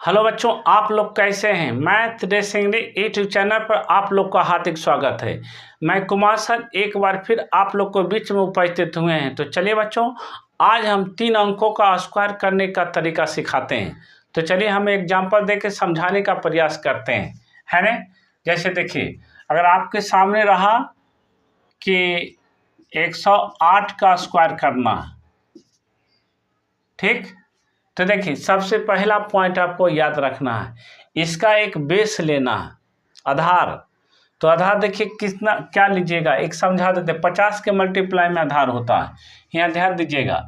Hello बच्चों, आप लोग कैसे हैं। Math day singly YouTube channel पर आप लोग का हार्दिक स्वागत है। मैं कुमार सर एक बार फिर आप लोग को बीच में उपस्थित हुए हैं। तो चलिए बच्चों, आज हम 3 अंकों का स्क्वायर करने का तरीका सिखाते हैं। तो चलिए हम एग्जाम्पल देकर समझाने का प्रयास करते हैं, है ना। जैसे देखिए, अगर आपके सामने रहा कि 108 का स्क्वायर करना, ठीक। तो देखिए, सबसे पहला पॉइंट आपको याद रखना है, इसका एक बेस लेना है, आधार। तो आधार देखिए कितना क्या लीजिएगा, एक समझा देते हैं। 50 के मल्टीप्लाई में आधार होता है। यहाँ ध्यान दीजिएगा,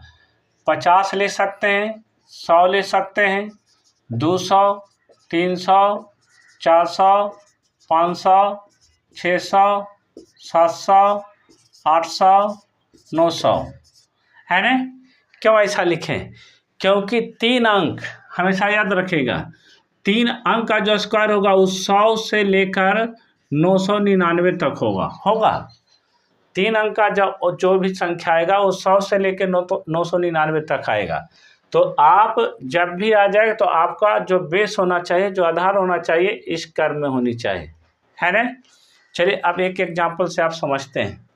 50 ले सकते हैं, 100 ले सकते हैं, 200, 300, 400, 500, 600, 700, 800, 900, है ना। क्यों ऐसा लिखें? क्योंकि 3 अंक हमेशा याद रखिएगा, 3 अंक का जो स्क्वायर होगा वो 100 से लेकर 999 तक होगा। 3 अंक का जो भी संख्या आएगा वो 100 से लेकर 999 तक आएगा। तो आप जब भी आ जाए तो आपका जो बेस होना चाहिए, जो आधार होना चाहिए, इस क्रम में होनी चाहिए, है ना। चलिए अब एक एग्जाम्पल से आप समझते हैं।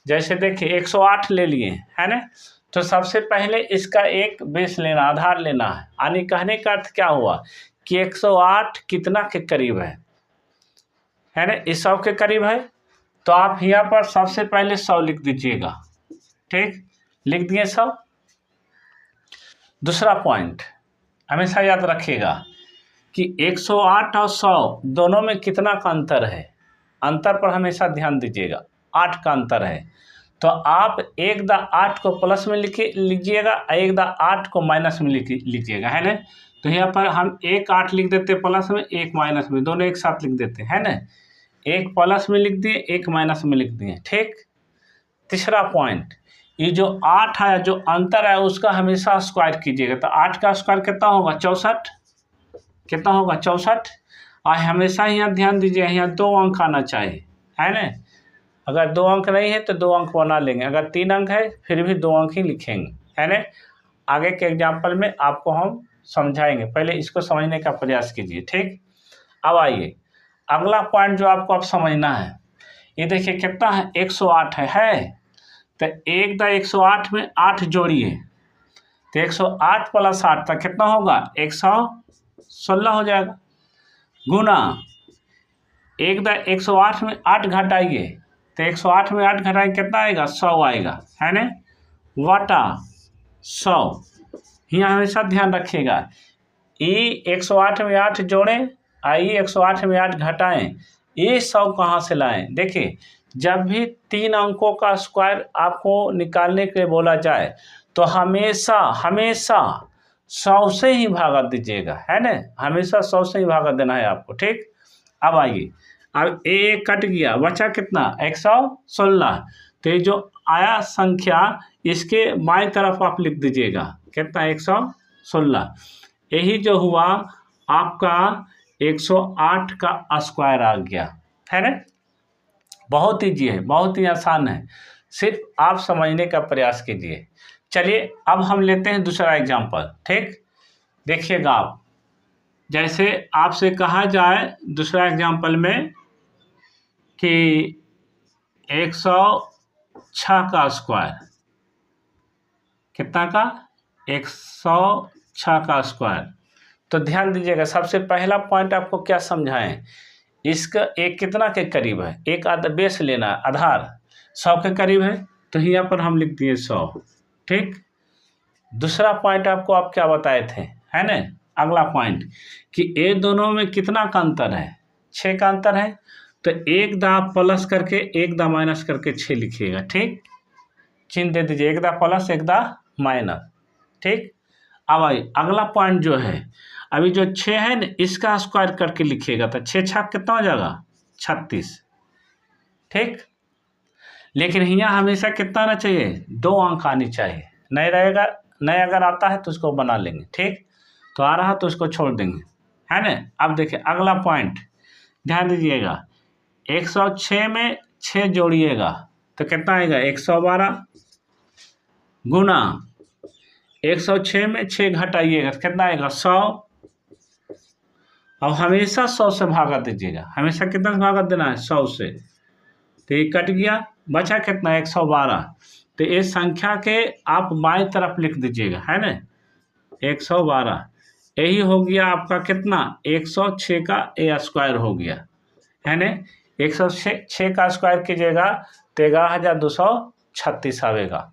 जैसे देखिए 108 ले लिए, है ना। तो सबसे पहले इसका एक बेस लेना, आधार लेना है। यानी कहने का अर्थ क्या हुआ कि 108 कितना के करीब है ना, इस 100 के करीब है। तो आप यहाँ पर सबसे पहले 100 लिख दीजिएगा, ठीक। लिख दिए 100। दूसरा पॉइंट हमेशा याद रखिएगा कि 108 और 100 दोनों में कितना का अंतर है। अंतर पर हमेशा ध्यान दीजिएगा, 8 का अंतर है। तो आप 1/8 को प्लस में लीजिएगा, 1/8 को माइनस में लीजिएगा, है ना। तो यहाँ पर हम 1/8 लिख देते प्लस में, 1 माइनस में, दोनों एक साथ लिख देते हैं, है ना। 1 प्लस में लिख दिए, 1 माइनस में लिख दिए, ठीक। तीसरा पॉइंट, ये जो 8 है, जो अंतर है, उसका हमेशा स्क्वायर कीजिएगा। तो 8 का स्क्वायर कितना होगा? 64। कितना होगा? 64। और हमेशा यहाँ ध्यान दीजिए, यहाँ 2 अंक आना चाहिए, है ना। अगर 2 अंक नहीं है तो 2 अंक बना लेंगे, अगर 3 अंक है फिर भी 2 अंक ही लिखेंगे, है ना। आगे के एग्जाम्पल में आपको हम समझाएंगे, पहले इसको समझने का प्रयास कीजिए, ठीक। अब आइए अगला पॉइंट जो आपको अब समझना है। ये देखिए कितना है, 108 है। तो 1/108 में 8 जोड़िए, तो 108 + 8 तक कितना होगा? 116 हो जाएगा। गुना 1/108 में 8 घटाइए, तो 108 में 8 घटाएंगे कितना आएगा? 100 आएगा, है ना। वाटा 100। यहाँ हमेशा ध्यान रखिएगा, ये 108 में 8 जोड़ें, आइए 108 में 8 घटाएं, ये 100 कहाँ से लाएं? देखिए, जब भी 3 अंकों का स्क्वायर आपको निकालने के लिए बोला जाए तो हमेशा 100 से ही भागा दीजिएगा, है ना। हमेशा 100 से ही भागा देना है आपको, ठीक। अब आइए, अब एक कट गया, बचा कितना? 116। तो ये जो आया संख्या, इसके बाएं तरफ आप लिख दीजिएगा कितना? 116। यही जो हुआ आपका 108 का स्क्वायर आ गया, है ना। बहुत ईजी है, बहुत ही आसान है, सिर्फ आप समझने का प्रयास कीजिए। चलिए अब हम लेते हैं दूसरा एग्जाम्पल, ठीक। देखिएगा आप, जैसे आपसे कहा जाए दूसरा एग्जाम्पल में कि 106 का स्क्वायर, कितना का? 106 का स्क्वायर। तो ध्यान दीजिएगा, सबसे पहला पॉइंट आपको क्या समझाएं, इसका एक कितना के करीब है, एक बेस लेना, आधार 100 के करीब है। तो यहाँ पर हम लिख दिए 100, ठीक। दूसरा पॉइंट आपको आप क्या बताए थे, है ना। अगला पॉइंट कि ये दोनों में कितना का अंतर है? 6 का अंतर है। तो 1 दा प्लस करके 1 दा माइनस करके 6 लिखिएगा, ठीक। चिन्ह दे दीजिए, 1 दा प्लस 1 दा माइनस, ठीक। अब आइए अगला पॉइंट जो है, अभी जो 6 है ना, इसका स्क्वायर करके लिखिएगा। तो 6 छक कितना हो जाएगा? 36, ठीक। लेकिन यहाँ हमेशा कितना आना चाहिए? 2 अंक आनी चाहिए। नहीं रहेगा, नहीं अगर आता है तो उसको बना लेंगे, ठीक। तो आ रहा तो उसको छोड़ देंगे, है ना। अब देखिए अगला पॉइंट ध्यान दीजिएगा, 106 में 6 जोड़िएगा तो कितना आएगा? 112। गुना 106 में 6 घटाइएगा तो कितना आएगा? 100। अब हमेशा 100 से भागा दीजिएगा, हमेशा कितना से भागा देना है, 100 से। तो ये कट गया, बचा कितना, 112। तो इस संख्या के आप बाएं तरफ लिख दीजिएगा, है ना, 112। यही हो गया आपका कितना, 106 का ए स्क्वायर हो गया, है ना। 106 का स्क्वायर कीजिएगा तो 11,236 आएगा।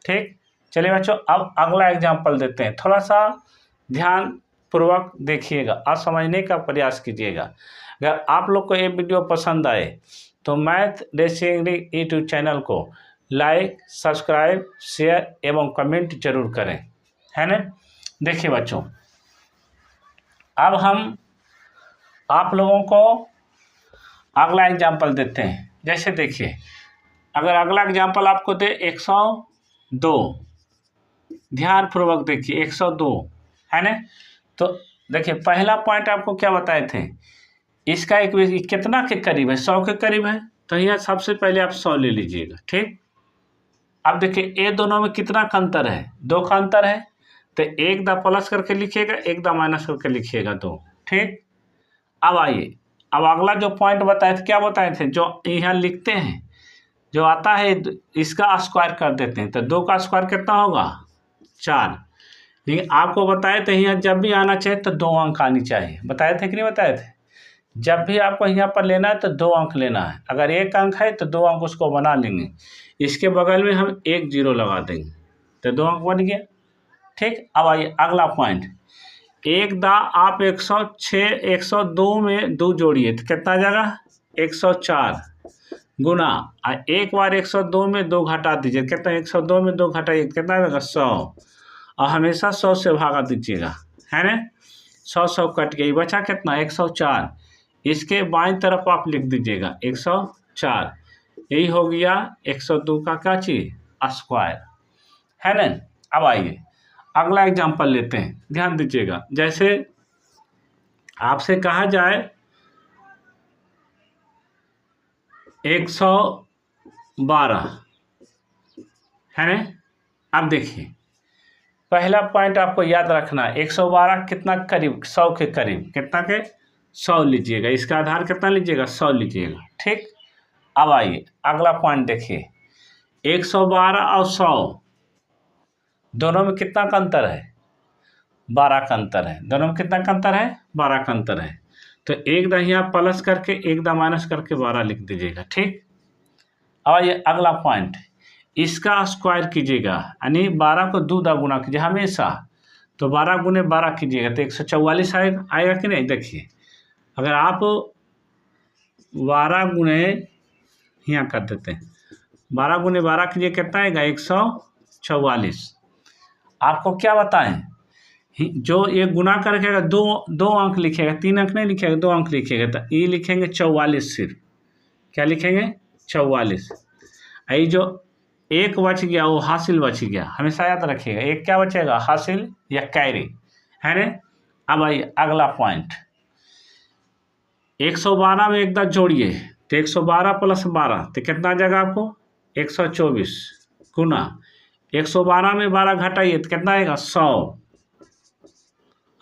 ठीक, चलिए बच्चों अब अगला एग्जाम्पल देते हैं, थोड़ा सा ध्यान पूर्वक देखिएगा और समझने का प्रयास कीजिएगा। अगर आप लोग को ये वीडियो पसंद आए तो math racing English YouTube channel को लाइक, सब्सक्राइब, शेयर एवं कमेंट जरूर करें, है ना। देखिए बच्चों, अब हम आप लोगों को अगला एग्जाम्पल देते हैं। जैसे देखिए, अगर अगला एग्जाम्पल आपको दे 102, ध्यान पूर्वक देखिए 102, है ना। तो देखिए पहला पॉइंट आपको क्या बताए थे, इसका एक कितना के करीब है, 100 के करीब है। तो यहाँ सबसे पहले आप 100 ले लीजिएगा। ठीक, अब देखिए ये दोनों में कितना का अंतर है, 2 का अंतर है। तो एक दा प्लस करके लिखिएगा, एक दा माइनस करके लिखिएगा 2। ठीक, अब आइए, अब अगला जो पॉइंट बताए थे, क्या बताए थे, जो यहाँ लिखते हैं जो आता है इसका स्क्वायर कर देते हैं। तो 2 का स्क्वायर कितना होगा, 4। लेकिन आपको बताए थे यहाँ जब भी आना चाहिए तो 2 अंक आनी चाहिए, बताए थे कि नहीं बताए थे। जब भी आपको यहाँ पर लेना है तो 2 अंक लेना है। अगर 1 अंक है तो 2 अंक उसको बना लेंगे, इसके बगल में हम 1 0 लगा देंगे तो 2 अंक बन गया। ठीक, अब आइए अगला पॉइंट, एक दा आप 106 102 में 2 जोड़िए तो कितना आ जाएगा, 104 गुना, एक बार 102 में 2 घटा दीजिए, कितना, 102 में 2 घटाइए कितना आएगा, 100। और हमेशा 100 से भागा दीजिएगा, है ना। 100 कट गई, बचा कितना, 104। इसके बाईं तरफ आप लिख दीजिएगा 104। यही हो गया 102 का क्या चीज, स्क्वायर, है ना। अब आइए अगला एग्जाम्पल लेते हैं, ध्यान दीजिएगा। जैसे आपसे कहा जाए 112, है ना। अब देखिए पहला पॉइंट आपको याद रखना है, 112 कितना करीब, 100 के करीब, कितना के, 100 लीजिएगा। इसका आधार कितना लीजिएगा, 100 लीजिएगा। ठीक, अब आइए अगला पॉइंट देखिए, 112 और 100 दोनों में कितना का अंतर है, 12 का अंतर है। दोनों में कितना का अंतर है, 12 का अंतर है। तो एक दा यहाँ प्लस करके एक दा माइनस करके 12 लिख दीजिएगा। ठीक, अब आइए अगला पॉइंट, इसका स्क्वायर कीजिएगा, यानी 12 को 2 दा गुना कीजिए हमेशा। तो 12 गुने 12 कीजिएगा तो 144 आएगा कि नहीं। देखिए अगर आप 12 गुने यहाँ कर देते हैं, 12 गुने 12 कीजिए कितना आएगा, 144। आपको क्या बताएं, जो ये गुना करके 2 अंक लिखेगा, 3 अंक नहीं लिखेगा, 2 अंक लिखेगा। तो ये लिखेंगे 44, सिर्फ क्या लिखेंगे, 44। ये जो एक बच गया वो हासिल बच गया, हमेशा याद रखिएगा। एक क्या बचेगा, हासिल या कैरी, है ना। अब आइए अगला पॉइंट, 112 में एक दांत जोड़िए तो 112 + 12 तो कितना आ जाएगा आपको, 124 गुना 112 में 12 घटाइए तो कितना आएगा, 100।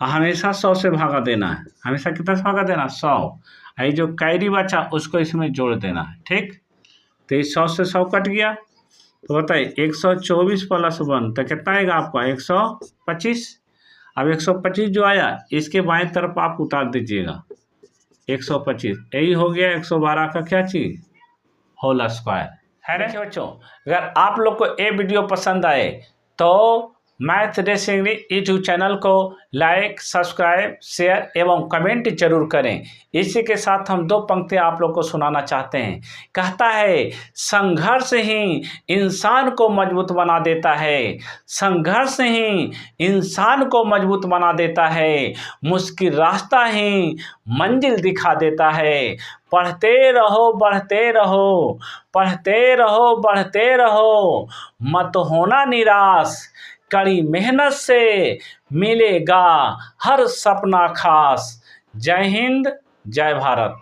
हमेशा 100 से भागा देना है, हमेशा कितना से भागा देना, 100। ये जो कैरी बचा उसको इसमें जोड़ देना है। ठीक, तो इस 100 से 100 कट गया, तो बताइए 124 + 1 तो कितना आएगा आपका, 125। अब 125 जो आया इसके बाएं तरफ आप उतार दीजिएगा 125। यही हो गया 112 का क्या चीज, होल स्क्वायर, है ना। बच्चों अगर आप लोग को ये वीडियो पसंद आए तो मैथ रेसिंग यूट्यूब चैनल को लाइक, सब्सक्राइब, शेयर एवं कमेंट जरूर करें। इसी के साथ हम 2 पंक्तियाँ आप लोग को सुनाना चाहते हैं। कहता है, संघर्ष ही इंसान को मजबूत बना देता है, संघर्ष ही इंसान को मजबूत बना देता है, मुश्किल रास्ता ही मंजिल दिखा देता है। पढ़ते रहो बढ़ते रहो, पढ़ते रहो बढ़ते रहो, मत होना निराश, कड़ी मेहनत से मिलेगा हर सपना खास। जय हिंद, जय भारत।